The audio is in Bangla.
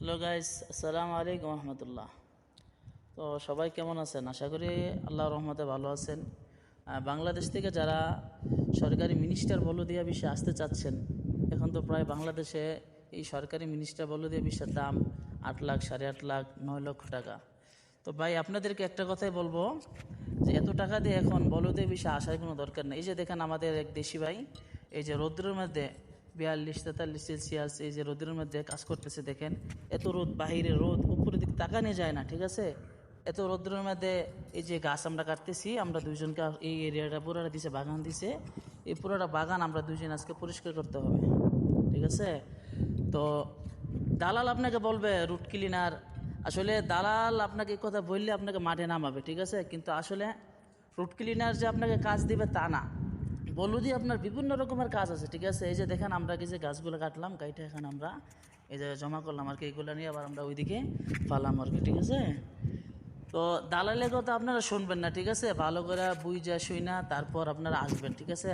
হ্যালো গাইস, আসসালামু আলাইকুম রহমতুল্লাহ। তো সবাই কেমন আছেন? আশা করি আল্লাহর রহমতে ভালো আছেন। বাংলাদেশ থেকে যারা সরকারি মিনিস্টার বলদিয়া বিষয়ে আসতে চাচ্ছেন, এখন তো প্রায় বাংলাদেশে এই সরকারি মিনিস্টার বলদিয়া বিষয়ের দাম 8 লাখ, 8.5 লাখ, 9 লক্ষ টাকা। তো ভাই আপনাদেরকে একটা কথাই বলবো যে এত টাকা দিয়ে এখন বলদিয়া বিষয়ে আসার কোনো দরকার নেই। এই যে দেখেন আমাদের এক দেশি ভাই, এই যে রৌদ্রের মধ্যে 42-43 সেলসিয়াস এই যে রোদের মধ্যে কাজ করতেছে, দেখেন এত রোদ, বাহিরে রোদ, উপরের দিকে তাকানো যায় না, ঠিক আছে? এত রোদ্রের মধ্যে এই যে গাছ আমরা কাটতেছি, আমরা দুইজনকে এই এরিয়াটা পুরোটা দিছে, বাগান দিছে, এই পুরোটা বাগান আমরা দুইজন আজকে পরিষ্কার করতে হবে, ঠিক আছে? তো দালাল আপনাকে বলবে রুট ক্লিনার, আসলে দালাল আপনাকে এই কথা বললে আপনাকে মাঠে নামাবে, ঠিক আছে? কিন্তু আসলে রুট ক্লিনার যে আপনাকে কাজ দিবে তা না, বলুদি আপনার বিভিন্ন রকমের কাজ আছে, ঠিক আছে? এই যে দেখেন আমরা কি যে গাছগুলো কাটলাম, কাইটা এখন আমরা এই যে জমা করলাম আর কি, এইগুলো নিয়ে আবার আমরা ওইদিকে পালাম আর কি, ঠিক আছে? তো দালালের কথা আপনারা শুনবেন না, ঠিক আছে? ভালো করে বুঝা শুই না তারপর আপনারা আসবেন, ঠিক আছে?